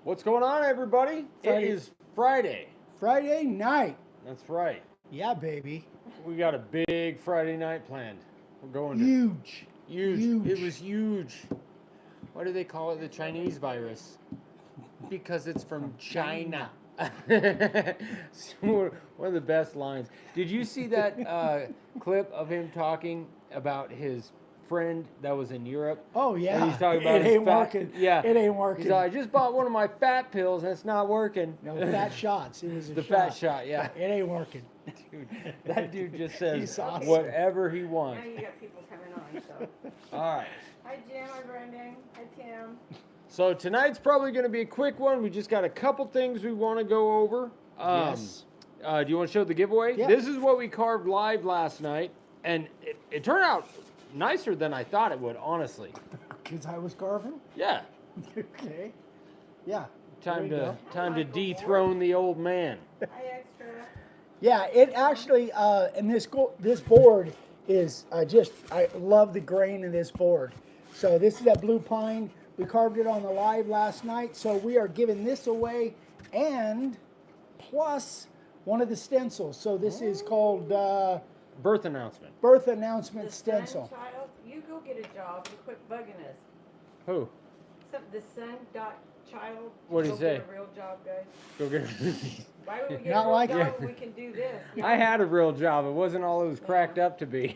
What's going on, everybody? It is Friday. Friday night. That's right. Yeah, baby. We got a big Friday night planned. We're going to Huge. huge. It was huge. Why do they call it the Chinese virus? Because it's from China. So one of the best lines. Did you see that clip of him talking about his friend that was in Europe? Oh yeah. And he's talking about it his ain't fat, working. Yeah, It ain't working. He's like, I just bought one of my fat pills and it's not working. No, fat shots. It was a The shot. fat shot, yeah. It ain't working. Dude, that dude just says He's awesome. whatever he wants. Now you got people coming on, so. All right. Hi Jim, hi Brendan, hi Tim. So tonight's probably going to be a quick one. We just got a couple things we want to go over. Yes. Do you want to show the giveaway? Yep. This is what we carved live last night, and it turned out nicer than I thought it would, honestly. Because I was carving. Yeah. Okay. Yeah. Time There you to go. dethrone the old man. Hi Extra. Yeah. It actually and this board is I love the grain of this board. So this is that blue pine. We carved it on the live last night. So we are giving this away and plus one of the stencils. So this is called Birth announcement. birth announcement The stencil. Sun Child, you go get a job and quit bugging us. Who? The Sun Child. What'd he go say? Get a real job, guys. Go get Why would we get Not a real like job it. when we can do this? I had a real job. It wasn't all it was cracked up to be.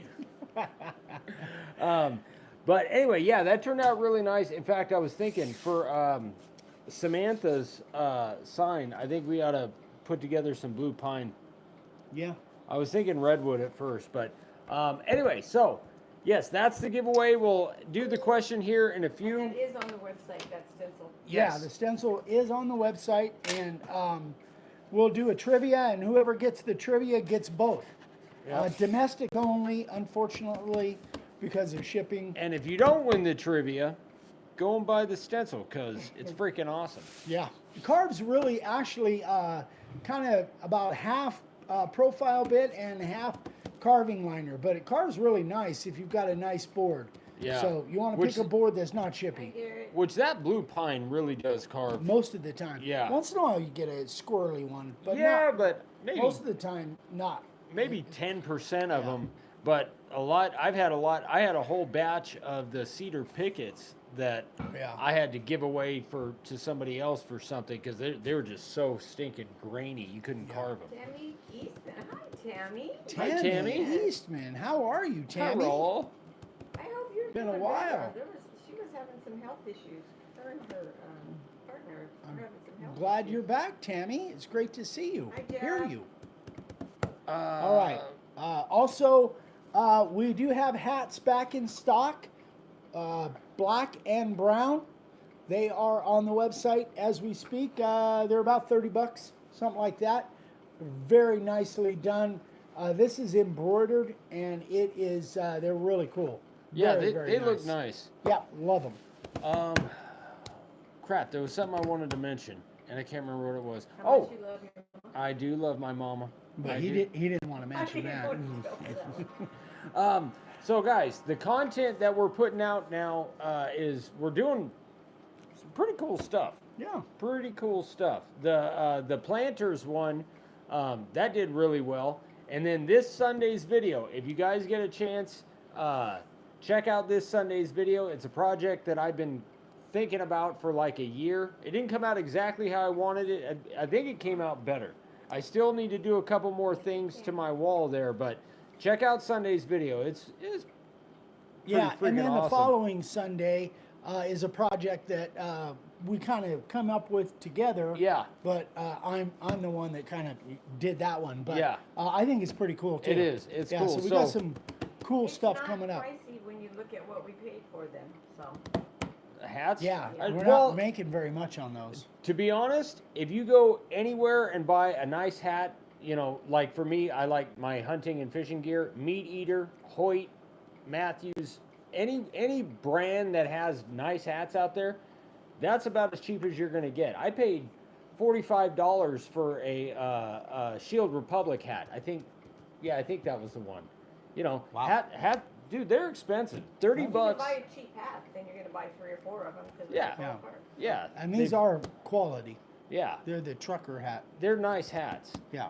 But anyway, yeah, that turned out really nice. In fact, I was thinking for Samantha's sign, I think we ought to put together some blue pine. Yeah. I was thinking redwood at first, but anyway, so yes, that's the giveaway. We'll do the question here in a few. It is on the website, that stencil. Yeah, Yes. the stencil is on the website, and we'll do a trivia, and whoever gets the trivia gets both. Yep. Domestic only, unfortunately, because of shipping. And if you don't win the trivia, go and buy the stencil because it's freaking awesome. Yeah. The carve's really actually kind of about half profile bit and half carving liner, but it carves really nice if you've got a nice board. Yeah. So you want to Which- pick a board that's not Hi chippy. Garrett. Which that blue pine really does carve. Most of the time. Yeah. Once in a while you get a squirrely one, but Yeah, not, but maybe most of the time not. maybe 10% of Yeah. them, but a lot. I had a whole batch of the cedar pickets that Yeah. I had to give away to somebody else for something because they were just so stinking grainy. You couldn't carve them. Tammy Easton. Hi Tammy. Hi, Tammy. Eastman, how are you, Tammy? Hello. I hope you're Been a doing while. better. She was having some health issues. Her and her partner were having some health Glad issues. you're back, Tammy. It's great to see you, Hi, hear Dad. you. All right. Also, we do have hats back in stock, black and brown. They are on the website as we speak. They're about $30, something like that. Very nicely done. This is embroidered, and it is. They're really cool. Yeah, Very, they very look nice. Yeah, love them. Crap, there was something I wanted to mention, and I can't remember what it was. How much you love your mom. I do love my mama. But I he do. didn't want to mention I that. don't know that. So guys, the content that we're putting out now is we're doing some pretty cool stuff. Yeah. Pretty cool stuff. The planters one that did really well, and then this Sunday's video. If you guys get a chance, check out this Sunday's video. It's a project that I've been thinking about for like a year. It didn't come out exactly how I wanted it. I think it came out better. I still need to do a couple more things to my wall there, but check out Sunday's video. It's Yeah, pretty and then freaking the awesome. following Sunday is a project that we kind of come up with together. Yeah. But I'm the one that kind of did that one. But Yeah. I think it's pretty cool too. It is. It's yeah, cool. So we got So- some cool It's stuff not coming up. pricey when you look at what we paid for them. So hats. Yeah, we're well, not making very much on those. to be honest, if you go anywhere and buy a nice hat, you know, like for me, I like my hunting and fishing gear. Meat Eater, Hoyt, Matthews, any brand that has nice hats out there, that's about as cheap as you're going to get. I paid $45 for a Shield Republic hat. I think that was the one. You know, Wow. hat dude, they're expensive. 30 You can bucks. buy a cheap hat, then you're gonna buy 3 or 4 of them because Yeah. they Yeah. fall apart. Yeah. And these are quality. Yeah. They're the trucker hat. They're nice hats. Yeah.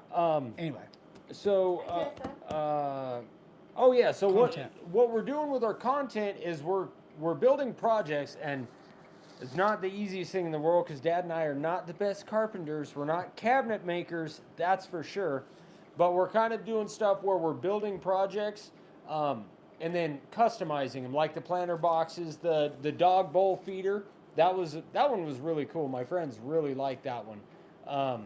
Anyway. So, I guess oh yeah. So Content. what we're doing with our content is we're building projects, and it's not the easiest thing in the world because Dad and I are not the best carpenters. We're not cabinet makers, that's for sure. But we're kind of doing stuff where we're building projects, and then customizing them, like the planter boxes, the dog bowl feeder. That one was really cool. My friends really liked that one.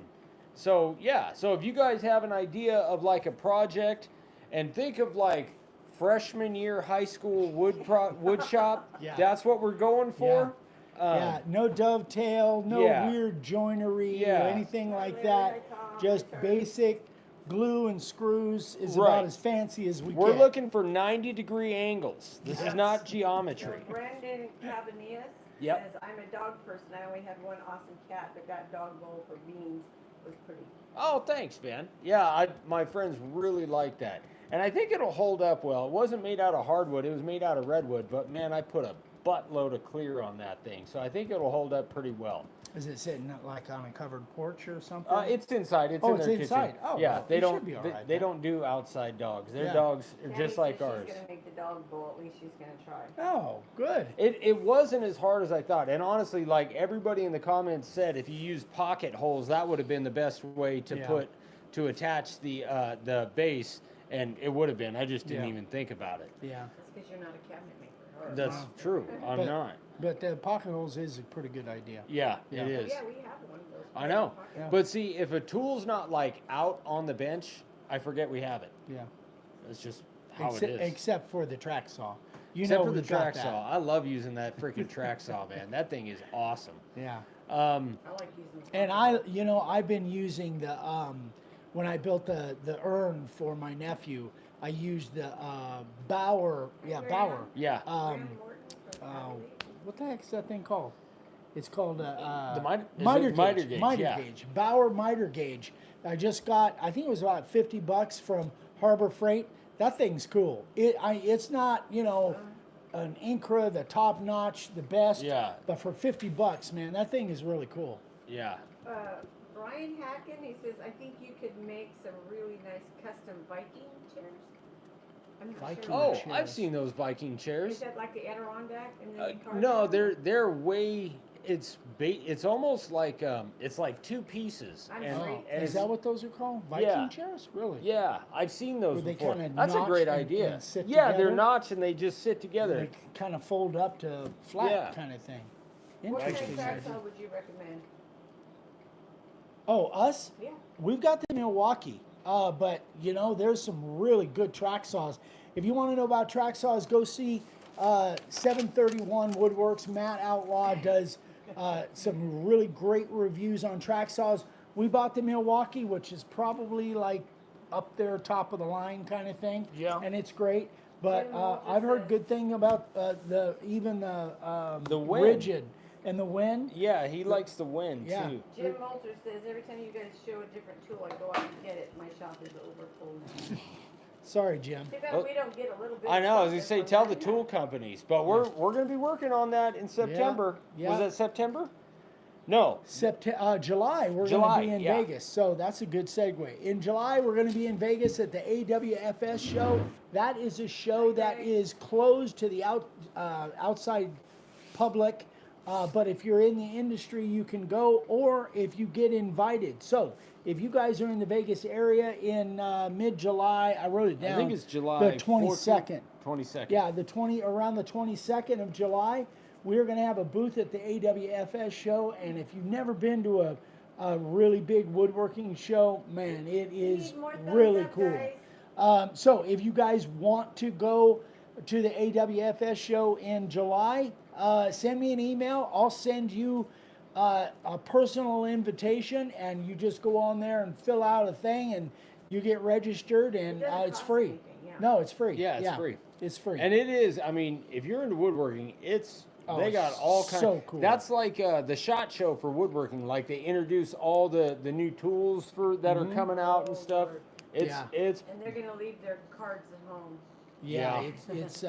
So yeah, so if you guys have an idea of like a project, and think of like freshman year high school wood shop, Yeah. that's what we're going for. Yeah, no dovetail, no yeah. weird joinery Yeah. or anything like Larry, that. I Tom, Just Richard. basic glue and screws is Right. about as fancy as we We're get. looking for 90-degree angles. This is Yes. not So geometry. Brandon Cabanillas Yep. says, I'm a dog person. I only had one awesome cat, but that dog bowl for beans was pretty. Oh, thanks, man. Yeah, my friends really like that. And I think it'll hold up well. It wasn't made out of hardwood, it was made out of redwood, but man, I put a buttload of clear on that thing. So I think it'll hold up pretty well. Is it sitting like on a covered porch or something? It's inside. It's Oh, in it's their inside. kitchen. Oh, yeah, well, they it don't. should be all they, right they then. don't do outside dogs. Their Yeah. dogs are Tammy just like says ours. She's gonna make the dog bowl. At least she's gonna try. Oh, good. It wasn't as hard as I thought, and honestly, like everybody in the comments said, if you used pocket holes, that would have been the best way to attach the base, and it would have been. I just didn't Yeah. even think about it. Yeah. That's because you're not a cabinet maker. Or That's true. I'm But- not. But the pocket holes is a pretty good idea. Yeah, Yeah. it is. Yeah, we have one of those. I know. Yeah. But see, if a tool's not like out on the bench, I forget we have it. Yeah. That's just how it is. Except for the track saw. You Except know for the we've got track that. saw. I love using that freaking track saw, man. That thing is awesome. Yeah. I like using. And I've been using the when I built the urn for my nephew, I used the Bauer. Yeah, Bauer. Yeah. Graham Morton from Rowdy. What the heck's that thing called? It's called miter miter gauge, Miter yeah. gauge. Bauer miter gauge. I just got. I think it was about $50 from Harbor Freight. That thing's cool. It's not an Incra, the top notch, the best. Yeah. But for $50, man, that thing is really cool. Yeah. Brian Hacken, he says, I think you could make some really nice custom Viking chairs. I'm not Viking sure. Oh, chairs. I've seen those Viking Is chairs. that like the Adirondack? And then you carve No, it? they're way. It's almost like it's like two pieces. I'm and, sorry. and Is it's- that what those are called? Viking Yeah. chairs? Really? Yeah, I've seen those Where they before. kinda That's a notch great and- idea. and sit Yeah, they're together? notched and they just sit together. They kind of fold up to flat Yeah. kind of thing. What kind Interesting. of track idea. saw would you recommend? Oh, us? Yeah. We've got the Milwaukee, but there's some really good track saws. If you want to know about track saws, go see 731 Woodworks. Matt Outlaw does some really great reviews on track saws. We bought the Milwaukee, which is probably like up there, top of the line kind of thing. Yeah. And it's great. But Jim Walter I've heard says- good thing about the wind. rigid and the wind. Yeah, he likes the wind Yeah. too. Jim Walter says, every time you guys show a different tool, I go out and get it. My shop is overfull now. Sorry, Jim. Too bad Oh, we don't get a little bit. I of know. As you something say, from tell that. the tool companies, but we're going to be working on that in September. Yeah. Was that September? No. July, we're going July, to be in yeah. Vegas, so that's a good segue. In July, we're going to be in Vegas at the AWFS show. That is a show that is closed to the outside public, but if you're in the industry, you can go, or if you get invited. So if you guys are in the Vegas area in mid-July, I wrote it down. I think it's July the 22nd. 22nd. Yeah, around the 22nd of July, we're going to have a booth at the AWFS show, and if you've never been to a really big woodworking show, man, it We is need more thumbs really up, cool. guys. So if you guys want to go to the AWFS show in July, send me an email. I'll send you a personal invitation, and you just go on there and fill out a thing, and you get registered, and It doesn't it's cost free. anything, yeah. No, it's free. Yeah, it's free. It's free. And it is, I mean, if you're into woodworking, they got all kinds. so cool. That's like the SHOT Show for woodworking. Like they introduce all the new tools that are coming out and stuff. It's Yeah. it's And they're gonna leave their cards at home. Yeah, Yeah. it's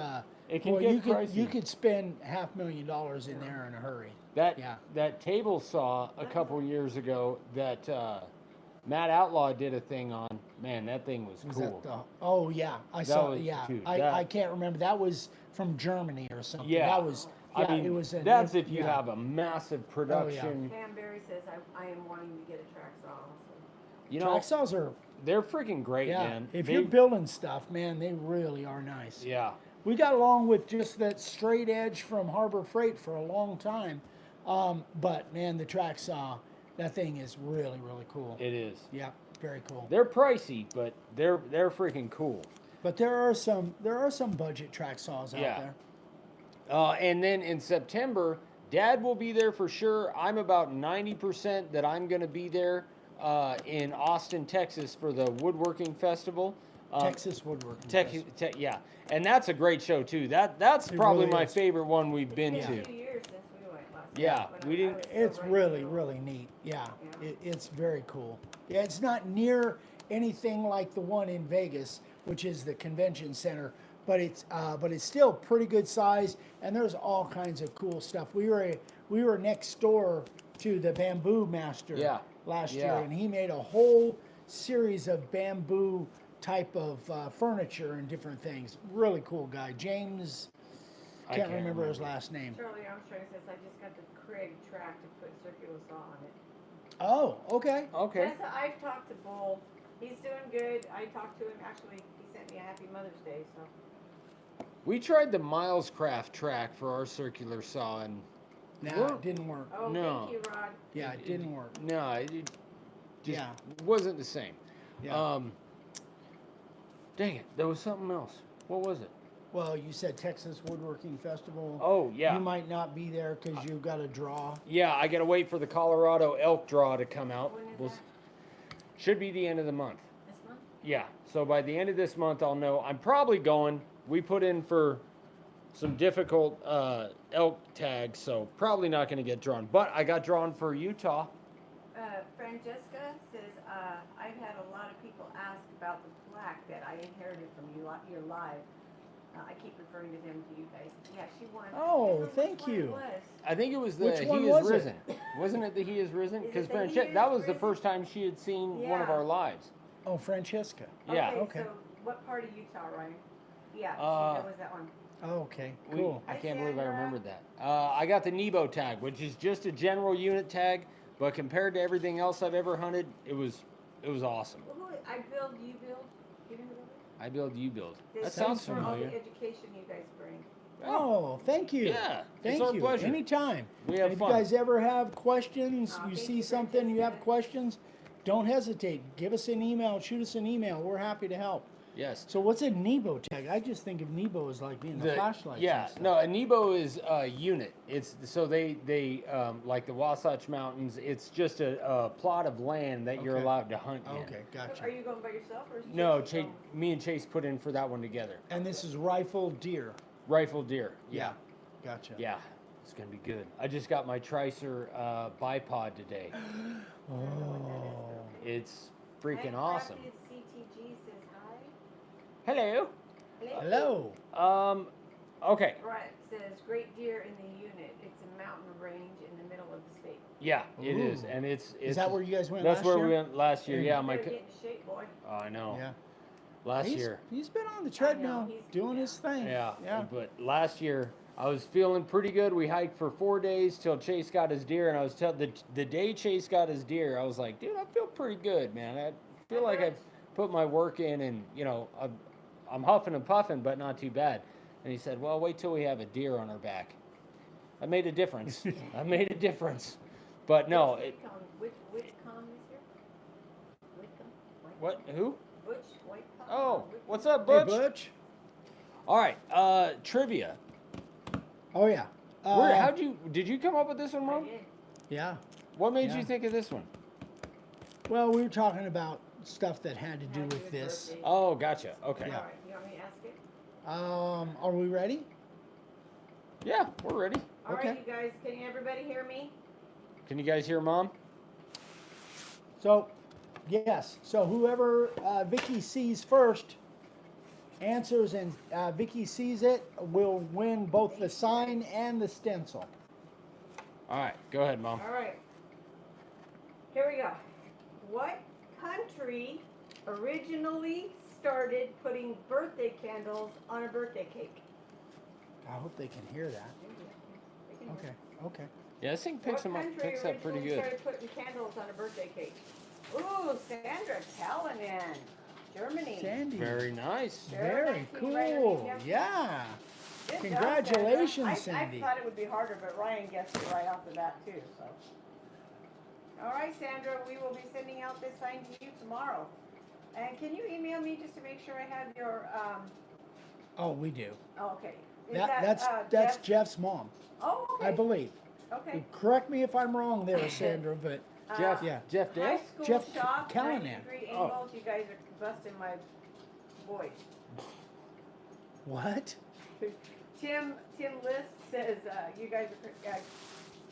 It can boy, get you could pricey. you could spend $500,000 in there in a hurry. That Yeah. that table saw a couple years ago that Matt Outlaw did a thing on. Man, that thing was Was cool. that the? Oh yeah, I That saw. was- Yeah, dude, I that- can't remember. That was from Germany or something. Yeah. That was. Yeah, I mean, it was. that's if you yeah. have a massive production. Pam Berry says I am wanting to get a track saw also. You know, Track saws are. they're freaking great, Yeah, man. if They- you're building stuff, man, they really are nice. yeah, We got along with just that straight edge from Harbor Freight for a long time, but man, the track saw, that thing is really really cool. it is. Yeah, very cool. They're pricey, but they're freaking cool. But there are some budget track saws out Yeah. there. And then in September, Dad will be there for sure. I'm about 90% that I'm going to be there in Austin, Texas for the Woodworking Festival. Texas Woodworking. Festival. Yeah, and that's a great show too. That's It probably really my is. favorite one we've been It's to. been 2 years since we went last Yeah, time, but we I didn't- was so It's ready to really go. really neat. Yeah, Yeah. it's very cool. Yeah, it's not near anything like the one in Vegas, which is the convention center, but it's still pretty good size, and there's all kinds of cool stuff. We were next door to the Bamboo Master Yeah. last Yeah. year, and he made a whole series of bamboo type of furniture and different things. Really cool guy, James. I Can't remember his last name. Charlie Armstrong says I just got the Craig track to put circular saw on it. Oh, okay. Okay. Tessa, I've talked to Bull. He's doing good. I talked to him. Actually, he sent me a Happy Mother's Day. So We tried the Miles Craft track for our circular saw, and No, We're- it didn't work. oh, No. thank you, Rod. Yeah, it didn't work. no, it just Yeah. wasn't the same. Yeah. Dang it, there was something else. What was it? Well, you said Texas Woodworking Festival. Oh, yeah. You might not be there because you've got a draw. Yeah, I gotta wait for the Colorado elk draw to come out. When is We'll that? should be the end of the month. This month? Yeah, so by the end of this month, I'll know. I'm probably going. We put in for some difficult elk tags, so probably not going to get drawn. But I got drawn for Utah. Francesca says I've had a lot of people ask about the plaque that I inherited from you. Your live. I keep referring to them to you guys. Yeah, she won. I Oh, can't remember thank which one it you. was. I think it was the Which He one Is was it? Risen. Wasn't it the He Is Risen? Is it Because the He Francesca, Is that was the Risen? first time she had seen one of Yeah. our lives. Oh, Francesca. Yeah. Okay. So what part of Utah, Ryan? Yeah, that was that one. Oh, okay. We- Cool. I Hi, can't believe I Sandra. remembered that. I got the neibo tag, which is just a general unit tag, but compared to everything else I've ever hunted, it was awesome. Well, I build, you build. You know who that is? I build, you build. This That sounds is for all familiar. the education you guys bring. Oh, thank you. Yeah, Thank it's our you. pleasure. Anytime. We have If fun. you guys ever have questions, Oh, you thank see you, something, you have Francesca. questions, don't hesitate. Give us an email, shoot us an email. We're happy to help. Yes. So what's a neibo tag? I just think of neibo as like being the flashlights. Yeah, and stuff. no, a neibo is a unit. It's so they like the Wasatch Mountains. It's just a plot of land that you're Okay. allowed to hunt in. Okay, gotcha. Are you going by yourself or is No, Chase going? me and Chase put in for that one together. And this is rifle deer. Rifle deer. Yeah. Gotcha. Yeah, it's gonna be good. I just got my Tricer bipod today. Oh. It's freaking And awesome. Crafted CTG says hi. Hello. Hello. Okay. Right, says great deer in the unit. It's a mountain range in the middle of the state. Yeah, it is, Ooh. and it's. Is that where you guys went That's last where year? we went last year. Yeah, my. Better get in shape, boy. Oh, I know. Yeah. Last He's- year. He's been on the treadmill he's- doing yeah. his thing. Yeah, Yeah. but last year I was feeling pretty good. We hiked for 4 days till Chase got his deer, and I was the day Chase got his deer, I was like, dude, I feel pretty good, man. I feel like I've put my work in, and I'm huffing and puffing, but not too bad. And he said, well, wait till we have a deer on our back. I made a difference. I made a difference. But no, Which com is here? Whitcomb? what? Who? Butch? White com? Oh, Whitcomb? what's up, Hey, Butch? Butch. All right, trivia. Oh yeah. Did you come up with this one, I Mom? did. Yeah. What made Yeah. you think of this one? Well, we were talking about stuff that had to do Had to with this. birthdays. Oh, gotcha. Okay. Yeah. All right, you want me to ask it? Are we ready? Yeah, we're ready. All right, Okay. you guys, can everybody hear me? Can you guys hear Mom? So, yes. So whoever Vicky sees first, answers and Vicky sees it will win both the sign and the stencil. All right, go ahead, Mom. All right. Here we go. What country originally started putting birthday candles on a birthday cake? I hope they can hear that. They can hear. Okay. Yeah, this thing picks up pretty good. Started putting candles on a birthday cake. Ooh, Sandra Callanan, Germany. Sandy. Very nice. Very Sarah, 19 cool. right Yeah. Good job, Congratulations, Sandra. Cindy. I thought it would be harder, but Ryan guessed it right off the bat too. So, all right, Sandra, we will be sending out this sign to you tomorrow. And can you email me just to make sure I have your? Oh, we do. Oh, okay. Is That's Jeff's mom, Oh, okay. I believe. Okay. Correct me if I'm wrong there, Sandra, but Jeff, yeah. Jeff High Dale? school Jeff shop, Callanan. 90-degree Oh. angles. You guys are busting my voice. what? Tim List says you guys are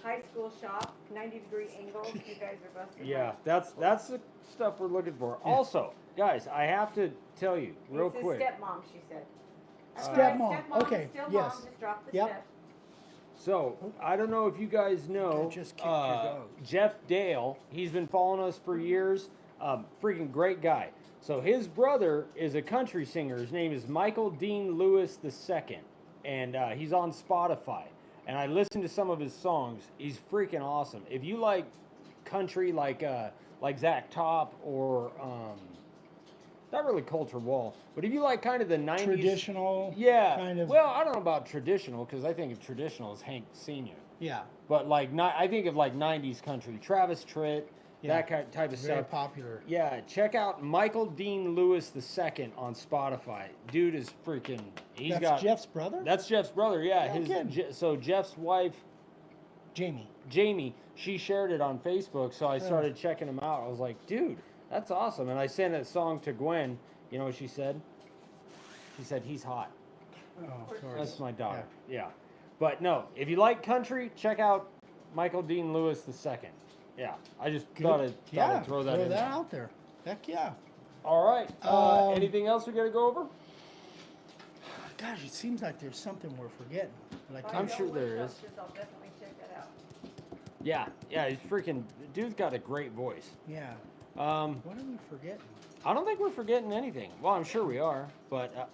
high school shop, 90-degree angles. You guys are busting. Yeah, that's the stuff we're looking for. Also, guys, I have to tell you real This is quick. stepmom, she said. That's Stepmom, right, stepmom, okay, Still yes. mom, just drop the Yep. step. So, I don't know if you guys know, I just kicked your dog. Jeff Dale, he's been following us for years. Freaking great guy. So his brother is a country singer. His name is Michael Dean Lewis II. And he's on Spotify. And I listened to some of his songs. He's freaking awesome. If you like country like Zach Top or not really Culture Wall, but if you like kind of the 90s Traditional. yeah. Kind of. Well, I don't know about traditional because I think of traditional as Hank Sr. Yeah. But like, I think of like 90s country, Travis Tritt, Yeah. that kind type of Very stuff. popular. Yeah, check out Michael Dean Lewis II on Spotify. Dude is freaking. He's got. Jeff's brother? That's Jeff's brother. Yeah, No kidding. so Jeff's wife, Jamie. Jamie, she shared it on Facebook. So I started checking him out. I was like, dude, that's awesome. And I sent a song to Gwen. You know what she said? She said he's hot. Oh, sorry. That's my daughter. Yeah. But no, if you like country, check out Michael Dean Lewis II. Yeah, I just thought I'd throw that in. out there. Heck yeah. All right. Um, Anything else we got to go over? Gosh, it seems like there's something we're forgetting. But I If I I'm can't- sure know there which is. I'll definitely check that out. Yeah, he's freaking. Dude's got a great voice. Yeah. Um, What are we forgetting? I don't think we're forgetting anything. Well, I'm sure we are. But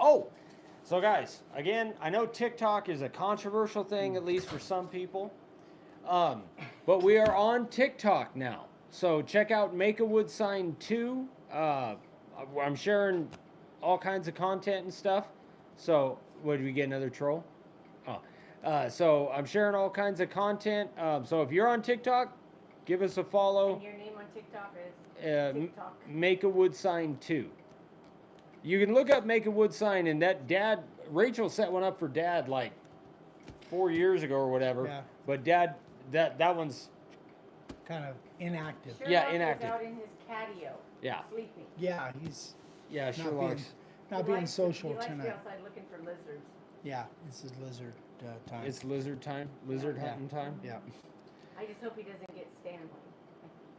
so guys, again, I know TikTok is a controversial thing, at least for some people. But we are on TikTok now. So check out Make a Wood Sign 2. I'm sharing all kinds of content and stuff. So, did we get another troll? Oh. So I'm sharing all kinds of content. So if you're on TikTok, give us a follow. And your name on TikTok is TikTok. Make a Wood Sign 2. You can look up Make a Wood Sign, and Rachel set one up for Dad like 4 years ago or whatever. Yeah. But Dad, that one's Kind of inactive. Sherlock inactive. is out in his catio, yeah, sleeping. Yeah, he's yeah. being- Sherlock's. not He being likes social he likes to be tonight. outside looking for lizards. Yeah, this is lizard time. It's lizard time. Lizard Yeah. hunting time. Yeah. I just hope he doesn't get Stanley.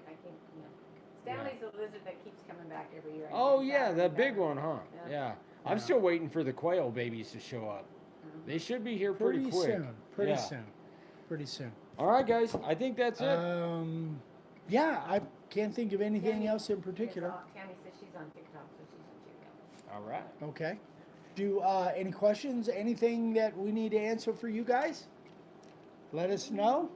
I think, Stanley's the lizard that keeps coming back every year. Oh yeah, that big one, huh? Yeah. Yeah. I'm Yeah. still waiting for the quail babies to show up. They should be here pretty quick. soon. Pretty Yeah. soon. Pretty soon. All right, guys. I think that's it. Yeah, I can't think of anything Tammy- else in particular. Tammy says she's on TikTok, so she's on TikTok. All right. Okay. Do any questions? Anything that we need to answer for you guys? Let us know.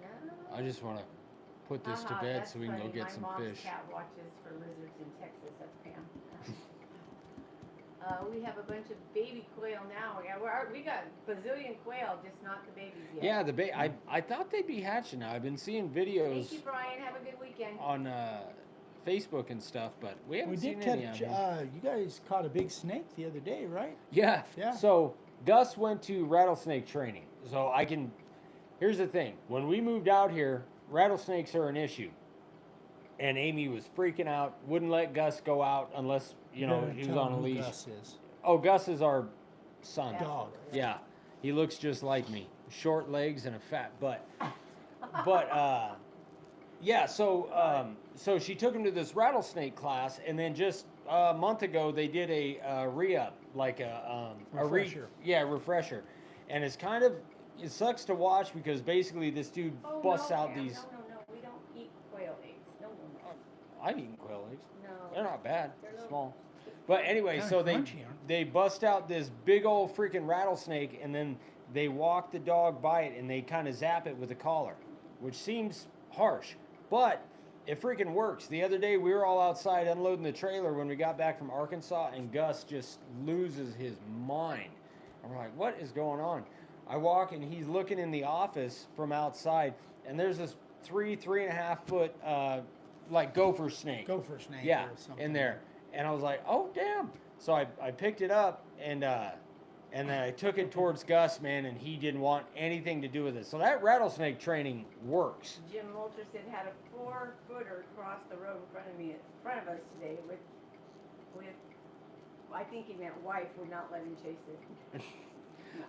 No. I just want to put this to bed That's so we can go funny. get some My mom's fish. cat watches for lizards in Texas. That's Pam. We have a bunch of baby quail now. Yeah, we got bazillion quail, just not the babies yet. Yeah, I thought they'd be hatching now. I've been seeing videos Thank you, Brian. Have a good weekend. on Facebook and stuff, but we haven't We seen did any catch. of them. You guys caught a big snake the other day, right? Yeah. Yeah. So Gus went to rattlesnake training. So here's the thing. When we moved out here, rattlesnakes are an issue. And Amy was freaking out, wouldn't let Gus go out unless, he was Tell on a them who leash. Gus is. Oh, Gus is our son. Dog. Yeah. He looks just like me. Short legs and a fat butt. But Yeah, so she took him to this rattlesnake class, and then just a month ago they did a re-up, like Refresher. refresher, and it sucks to watch because basically this dude busts out Pam, these. No, we don't eat quail eggs. No. I've eaten quail eggs. No. They're not bad. They're They're little- small. But anyway, Kinda so crunchy, aren't they bust out this big old freaking rattlesnake, and then they walk the dog by it, and they kind of zap it with a collar, which seems harsh, but it freaking works. The other day we were all outside unloading the trailer when we got back from Arkansas, and Gus just loses his mind. And we're like, what is going on? I walk, and he's looking in the office from outside, and there's this 3.5 foot like gopher snake. Gopher snake. Yeah, or something. in there. And I was like, oh, damn. So I picked it up, and then I took it towards Gus, man, and he didn't want anything to do with it. So that rattlesnake training works. Jim Molterson had a 4-footer cross the road in front of us today with I think he meant wife would not let him chase it.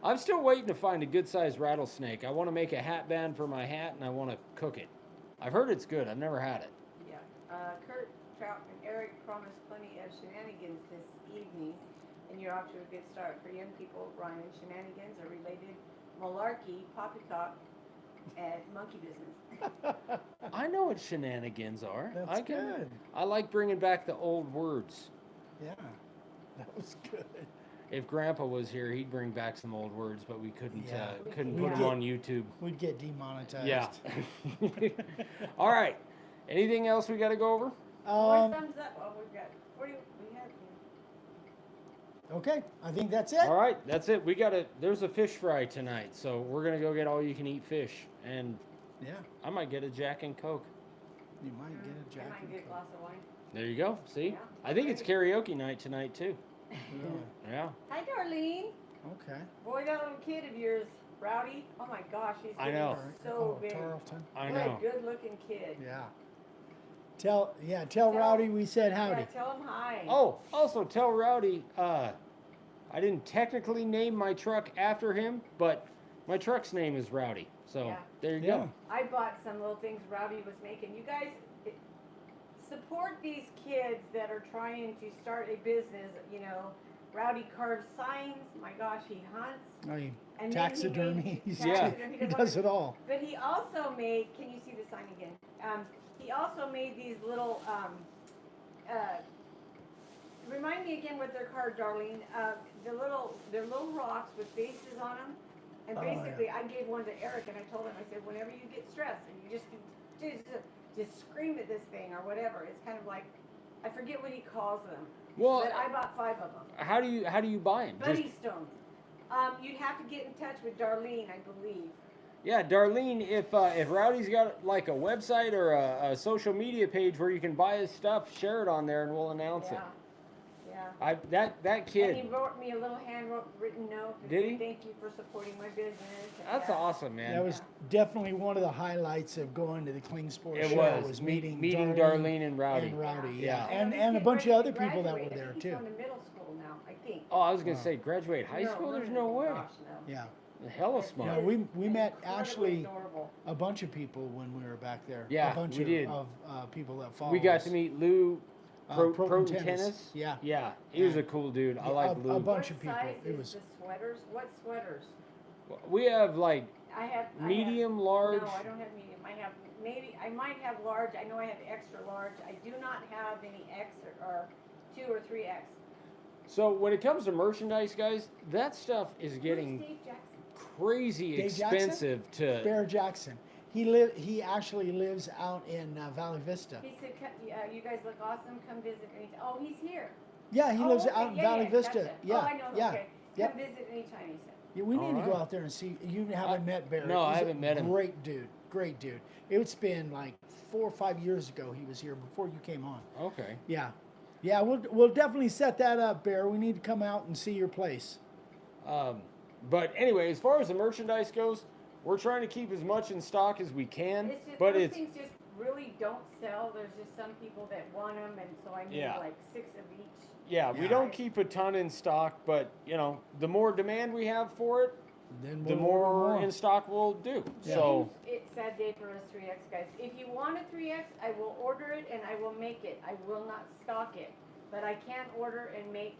I'm still waiting to find a good-sized rattlesnake. I want to make a hat band for my hat, and I want to cook it. I've heard it's good. I've never had it. Yeah. Kurt, Trout, and Eric promised plenty of shenanigans this evening, and you're off to a good start. For young people, Ryan, shenanigans are related malarkey, poppycock, and monkey business. I know what shenanigans are. That's good. I like bringing back the old words. Yeah, that was good. If Grandpa was here, he'd bring back some old words, but we couldn't Yeah. couldn't We put them get- on YouTube. We'd get demonetized. Yeah. All right. Anything else we got to go over? More thumbs up. Oh, we've got 40. We have. Okay, I think that's it. All right, that's it. There's a fish fry tonight, so we're gonna go get all you can eat fish, and Yeah, I might get a Jack and Coke. you might get a I Jack might and get a Coke. glass of wine. There you go. See, Yeah. I think it's karaoke night tonight too. Really? Yeah, Hi, Darlene. Okay. Boy, that little kid of yours, Rowdy. Oh my gosh, he's I getting know. so big. Tarleton. I What know. a good-looking kid. Yeah. Tell Rowdy we said howdy. Yeah, tell him hi. Oh, also tell Rowdy, I didn't technically name my truck after him, but my truck's name is Rowdy. So Yeah. there you Yeah. go. I bought some little things Rowdy was making. You guys support these kids that are trying to start a business. You know, Rowdy carves signs. My gosh, he hunts. Oh, he And then taxidermy. He Yeah. He does it all. But he also made. Can you see the sign again? He also made these little. Remind me again what they're called, Darlene. They're little rocks with faces on them. And Oh, yeah. basically, I gave one to Eric, and I told him, I said, whenever you get stressed, and you just scream at this thing or whatever. It's kind of like, I forget what he calls them. Well, But I bought 5 of them. how do you buy them? Buddy stones. You'd have to get in touch with Darlene, I believe. Yeah, Darlene, if Rowdy's got like a website or a social media page where you can buy his stuff, share it on there and we'll announce Yeah. it. Yeah. That And he kid, wrote me a little handwritten note. that Did said, he? Thank you for supporting my business. And that's yeah. awesome, man. That was definitely one of the highlights of going to the Cling Sports It show. was meeting Darlene and Rowdy. And Rowdy, Yeah. yeah. And he's a getting bunch of ready other to people that were graduate. I there think too. He's going to middle school now, I think. Oh, I was gonna Wow. say graduate high school. There's no way. Gosh, no. Yeah. The hell is He smart. Yeah, is we met incredibly actually adorable. a bunch of people when we were back there. Yeah, a bunch we did. of people that follow We got us. to meet Lou. Proton Proton Tennis. tennis. Yeah. Yeah, he was a cool dude. I Yeah, like a Lou. bunch of people. What size It is was the sweaters? What sweaters? We have like I have medium, large. No, I don't have medium. I might have large. I know I have extra large. I do not have any X or 2 or 3X. So when it comes to merchandise, guys, that stuff is Who's getting Dave Jackson? crazy Dave Jackson? expensive to. Bear Jackson. He actually lives out in Valley Vista. He said, "You guys look awesome. Come visit anytime." Oh, he's here. Yeah, he Oh, lives okay, out in yeah, Valley yeah, Vista. gotcha. Yeah, Oh, I know. yeah. Okay. Yep. Come visit anytime. He said. Yeah, we need to go Alright. out there and see. You haven't met Bear. no, I He's a haven't met him. Great dude. Great dude. It's been like 4 or 5 years ago he was here before you came on. Okay. Yeah. Yeah, we'll definitely set that up, Bear. We need to come out and see your place. But anyway, as far as the merchandise goes, we're trying to keep as much in stock as we can. It's just, but those it's things just really don't sell. There's just some people that want them, and so I need Yeah. like 6 of each. yeah, we Yeah. don't keep a ton in stock, but you know, the more demand we have for it, Then the we'll more order more. in stock we'll do. Yeah. So It's sad day for us 3X guys. If you want a 3X, I will order it and I will make it. I will not stock it. But I can order and make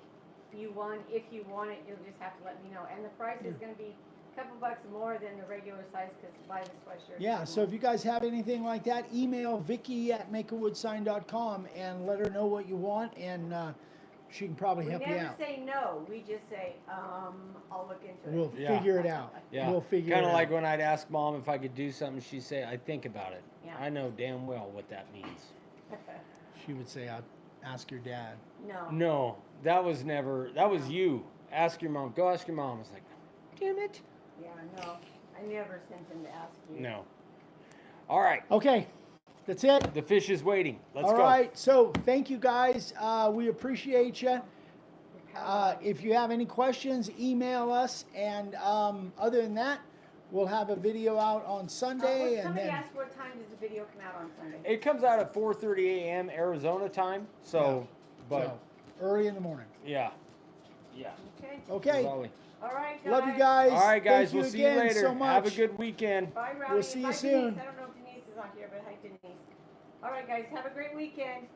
you one. If you want it, you'll just have to let me know. And the price is going to be a couple bucks more than the regular size because buy the sweatshirt. Yeah, so if you guys have anything like that, email Vicky@makeawoodsign.com and let her know what you want, and she can probably We help you never out. say no. We just say, I'll look into We'll it. Yeah. figure it out. yeah, We'll figure kind it of like out. when I'd ask Mom if I could do something, she'd say, "I think about it." Yeah. I know damn well what that means. She would say, I'll ask your dad. No. No, that was never. That was you. Ask your mom. Go ask your mom. It's like, damn it. Yeah, no. I never sent them to ask you. No. All right. Okay, that's it. The fish is waiting. Let's All go. right, so thank you guys. We appreciate you. If you have any questions, email us. And other than that, we'll have a video out on Sunday. and Somebody then asked what time does the video come out on Sunday? It comes out at 4:30 a.m. Arizona time. So, but so, early in the morning. yeah. Yeah. Okay. Okay, Raleigh. All right, guys. love you guys. All right, guys. Thank We'll see you again later. so much. Have a good weekend. Bye, Rowdy. We'll see you Bye, soon. Denise. I don't know if Denise is on here, but hi, Denise. All right, guys. Have a great weekend.